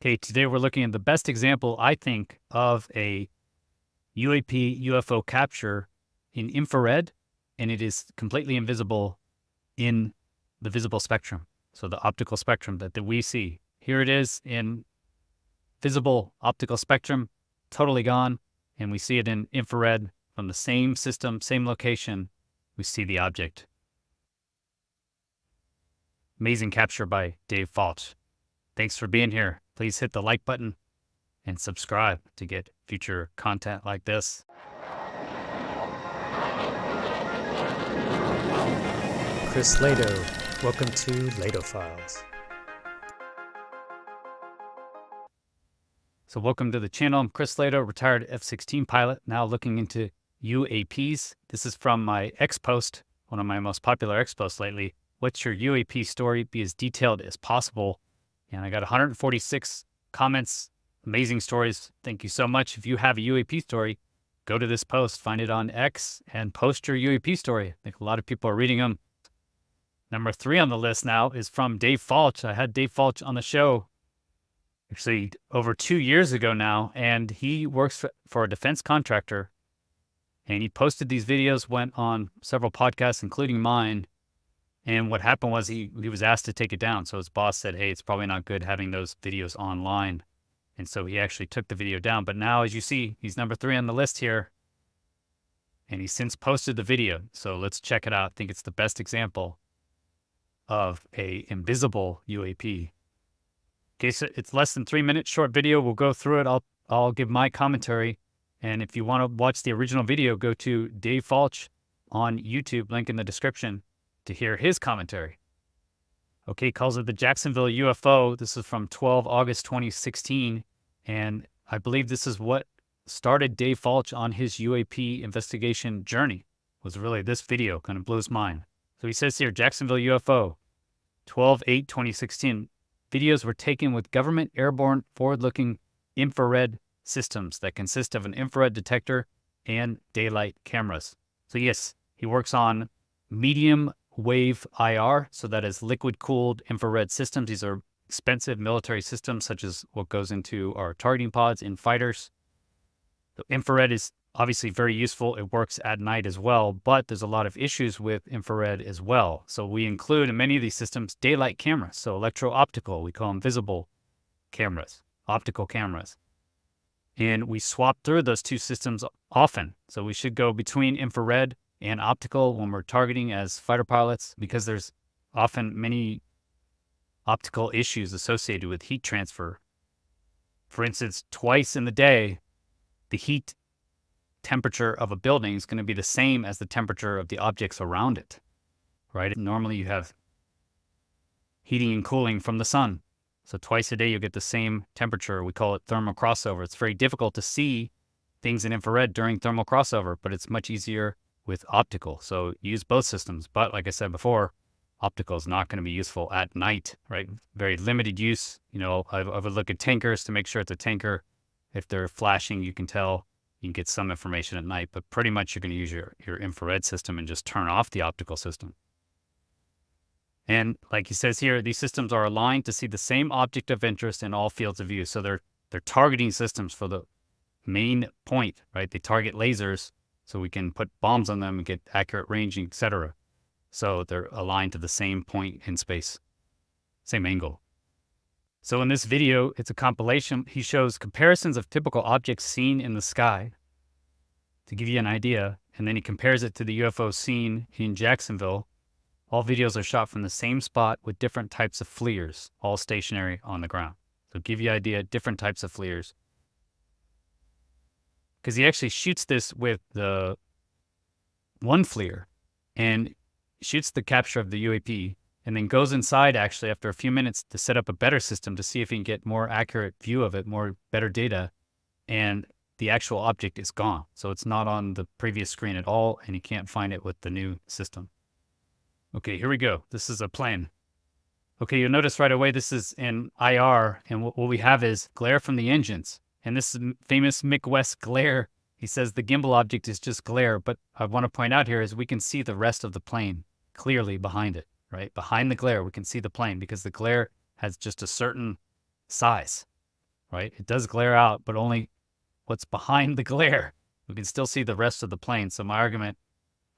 Okay, today we're looking at the best example, I think, of a UAP UFO capture in infrared, and it is completely invisible in the visible spectrum. So the optical spectrum that we see. Here it is in visible optical spectrum, totally gone, and we see it in infrared from the same system, same location. We see the object. Amazing capture by Dave Falch. Thanks for being here. Please hit the like button and subscribe to get future content like this. Chris Lehto, welcome to LehtoFiles. So welcome to the channel. I'm Chris Lehto, retired F-16 pilot, now looking into UAPs. This is from my X post, one of my most popular X posts lately. What's your UAP story? Be as detailed as possible. And I got 146 comments, amazing stories. Thank you so much. If you have a UAP story, go to this post, find it on X, and post your UAP story. I think a lot of people are reading them. Number 3 on the list now is from Dave Falch. I had Dave Falch on the show actually over 2 years ago now, and he works for a defense contractor. And he posted these videos, went on several podcasts, including mine. And what happened was he was asked to take it down. So his boss said, hey, it's probably not good having those videos online. And so he actually took the video down. But now, as you see, he's number 3 on the list here. And he's since posted the video. So let's check it out. I think it's the best example of a invisible UAP. Okay, so it's less than 3 minutes, short video. We'll go through it. I'll give my commentary. And if you want to watch the original video, go to Dave Falch on YouTube, link in the description, to hear his commentary. Okay, he calls it the Jacksonville UFO. This is from 12 August 2016. And I believe this is what started Dave Falch on his UAP investigation journey, was really this video. Kind of blew his mind. So he says here, Jacksonville UFO, 12/8/2016. Videos were taken with government airborne forward-looking infrared systems that consist of an infrared detector and daylight cameras. So yes, he works on medium wave IR, so that is liquid-cooled infrared systems. These are expensive military systems, such as what goes into our targeting pods in fighters. So infrared is obviously very useful. It works at night as well, but there's a lot of issues with infrared as well. So we include in many of these systems daylight cameras, so electro-optical. We call them visible cameras, optical cameras. And we swap through those two systems often. So we should go between infrared and optical when we're targeting as fighter pilots, because there's often many optical issues associated with heat transfer. For instance, twice in the day, the heat temperature of a building is going to be the same as the temperature of the objects around it, right? Normally you have heating and cooling from the sun. So twice a day you get the same temperature. We call it thermal crossover. It's very difficult to see things in infrared during thermal crossover, but it's much easier with optical. So use both systems. But like I said before, optical is not going to be useful at night, right? Very limited use. You know, I would look at tankers to make sure it's a tanker. If they're flashing, you can tell. You can get some information at night, but pretty much you're going to use your infrared system and just turn off the optical system. And like he says here, these systems are aligned to see the same object of interest in all fields of view. So they're targeting systems for the main point, right? They target lasers, so we can put bombs on them and get accurate ranging, etc. So they're aligned to the same point in space, same angle. So in this video, it's a compilation. He shows comparisons of typical objects seen in the sky to give you an idea. And then he compares it to the UFO seen in Jacksonville. All videos are shot from the same spot with different types of FLIRs, all stationary on the ground. So give you an idea, different types of FLIRs. Because he actually shoots this with the one FLIR and shoots the capture of the UAP, and then goes inside actually after a few minutes to set up a better system to see if he can get more accurate view of it, better data, and the actual object is gone. So it's not on the previous screen at all, and you can't find it with the new system. Okay, here we go. This is a plane. Okay, you'll notice right away this is in IR, and what we have is glare from the engines. And this is famous Mick West glare. He says the gimbal object is just glare, but I want to point out here is we can see the rest of the plane clearly behind it, right? Behind the glare, we can see the plane because the glare has just a certain size. right? It does glare out, but only what's behind the glare. We can still see the rest of the plane. So my argument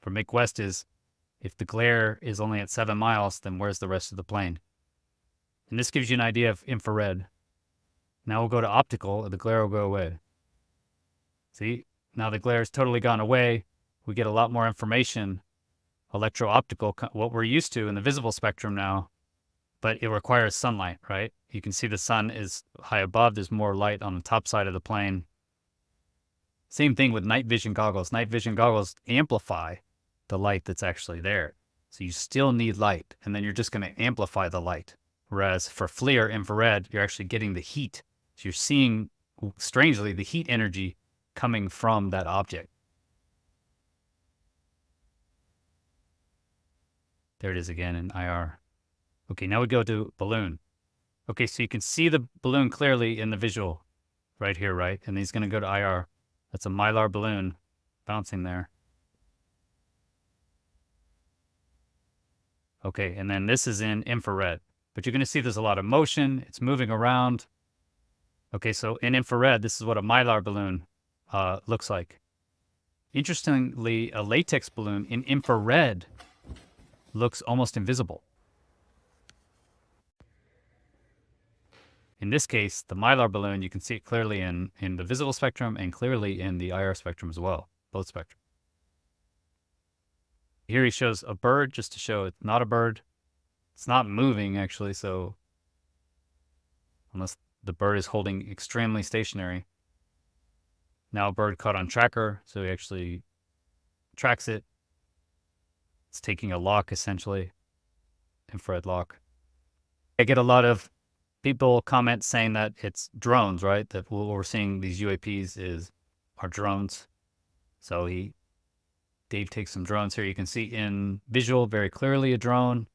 for Make West is, if the glare is only at 7 miles, then where's the rest of the plane? And this gives you an idea of infrared. Now we'll go to optical, and the glare will go away. See, now the glare has totally gone away. We get a lot more information, electro-optical, what we're used to in the visible spectrum now, but it requires sunlight, right? You can see the sun is high above. There's more light on the top side of the plane. Same thing with night vision goggles. Night vision goggles amplify the light that's actually there. So you still need light, and then you're just going to amplify the light. Whereas for FLIR infrared, you're actually getting the heat. So you're seeing, strangely, the heat energy coming from that object. There it is again in IR. Okay, now we go to balloon. Okay, so you can see the balloon clearly in the visual right here, right? And he's going to go to IR. That's a mylar balloon bouncing there. Okay, and then this is in infrared. But you're going to see there's a lot of motion. It's moving around. Okay, so in infrared, this is what a mylar balloon looks like. Interestingly, a latex balloon in infrared looks almost invisible. In this case, the mylar balloon, you can see it clearly in the visible spectrum and clearly in the IR spectrum as well, both spectrum. Here he shows a bird just to show it's not a bird. It's not moving, actually, so unless the bird is holding extremely stationary. Now a bird caught on tracker, so he actually tracks it. It's taking a lock, essentially, infrared lock. I get a lot of people comment saying that it's drones, right? That what we're seeing, these UAPs, are drones. So Dave takes some drones here. You can see in visual very clearly a drone.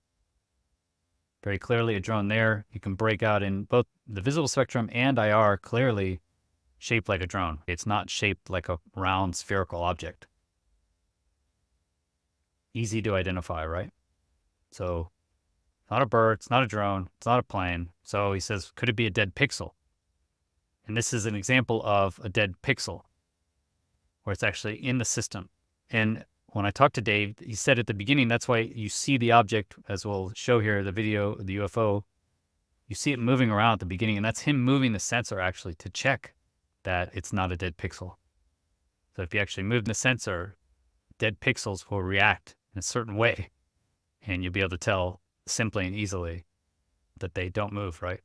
Very clearly a drone there. You can break out in both the visible spectrum and IR clearly shaped like a drone. It's not shaped like a round spherical object. Easy to identify, right? So it's not a bird, it's not a drone, it's not a plane. So he says, could it be a dead pixel? And this is an example of a dead pixel where it's actually in the system. And when I talked to Dave, he said at the beginning, that's why you see the object, as we'll show here, the video, the UFO, you see it moving around at the beginning, and that's him moving the sensor actually to check that it's not a dead pixel. So if you actually move the sensor, dead pixels will react in a certain way, and you'll be able to tell simply and easily that they don't move, right?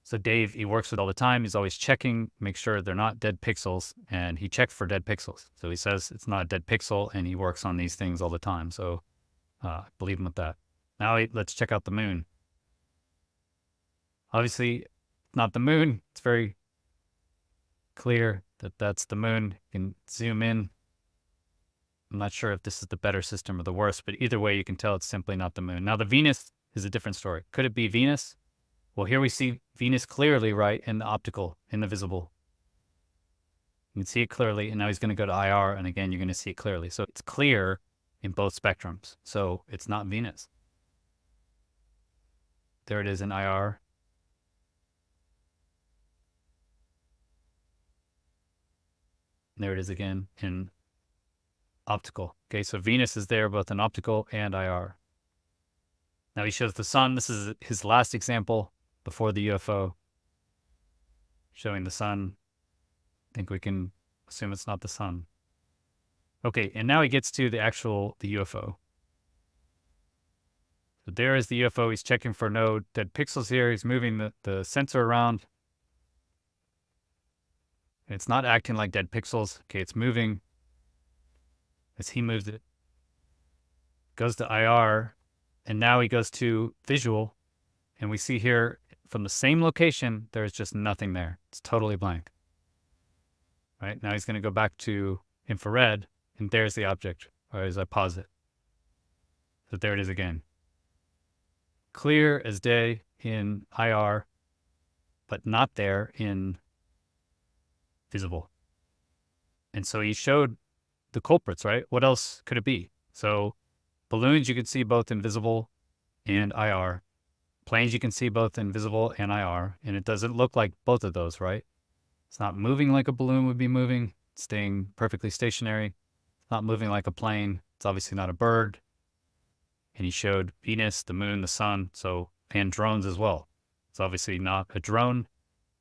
So Dave, he works with all the time. He's always checking, make sure they're not dead pixels, and he checked for dead pixels. So he says it's not a dead pixel, and he works on these things all the time. So believe him with that. Now let's check out the moon. Obviously, not the moon. It's very clear that that's the moon. You can zoom in. I'm not sure if this is the better system or the worst, but either way, you can tell it's simply not the moon. Now, the Venus is a different story. Could it be Venus? Well, here we see Venus clearly, right, in the optical, in the visible. You can see it clearly, and now he's going to go to IR, and again, you're going to see it clearly. So it's clear in both spectrums. So it's not Venus. There it is in IR. There it is again in optical. Okay, so Venus is there both in optical and IR. Now he shows the sun. This is his last example before the UFO, showing the sun. I think we can assume it's not the sun. Okay, and now he gets to the UFO. So there is the UFO. He's checking for no dead pixels here. He's moving the sensor around. And it's not acting like dead pixels. Okay, it's moving as he moves it. Goes to IR, and now he goes to visual, and we see here from the same location, there's just nothing there. It's totally blank. Right, now he's going to go back to infrared, and there's the object, or as I pause it. So there it is again. Clear as day in IR, but not there in visible. And so he showed the culprits, right? What else could it be? So balloons you can see both in visible and IR. Planes you can see both in visible and IR, and it doesn't look like both of those, right? It's not moving like a balloon would be moving, it's staying perfectly stationary. It's not moving like a plane. It's obviously not a bird. And he showed Venus, the moon, the sun, and drones as well. It's obviously not a drone.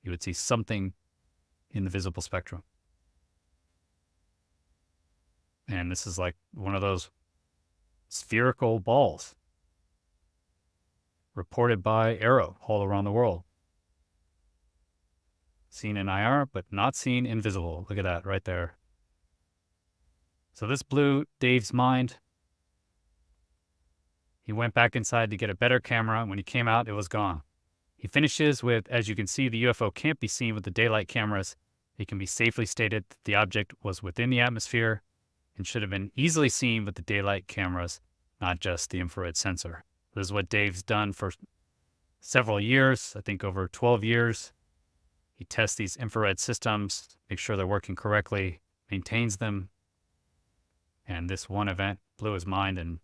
You would see something in the visible spectrum. And this is like one of those spherical balls reported by Arrow all around the world. Seen in IR, but not seen in visible. Look at that right there. So this blew Dave's mind. He went back inside to get a better camera, and when he came out, it was gone. He finishes with, as you can see, the UFO can't be seen with the daylight cameras. It can be safely stated that the object was within the atmosphere and should have been easily seen with the daylight cameras, not just the infrared sensor. This is what Dave's done for several years, I think over 12 years. He tests these infrared systems, makes sure they're working correctly, maintains them. And this one event blew his mind and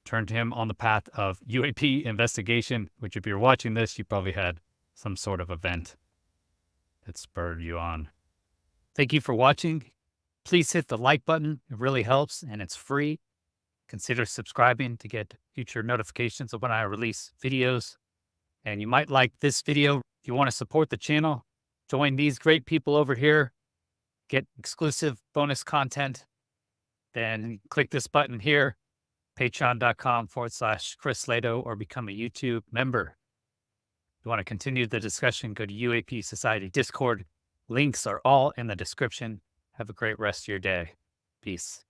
turned him on the path of UAP investigation, which if you're watching this, you probably had some sort of event that spurred you on. Thank you for watching. Please hit the like button. It really helps, and it's free. Consider subscribing to get future notifications of when I release videos. And you might like this video. If you want to support the channel, join these great people over here, get exclusive bonus content, then click this button here, patreon.com/Chris Lehto, or become a YouTube member. If you want to continue the discussion, go to UAPSociety Discord. Links are all in the description. Have a great rest of your day. Peace.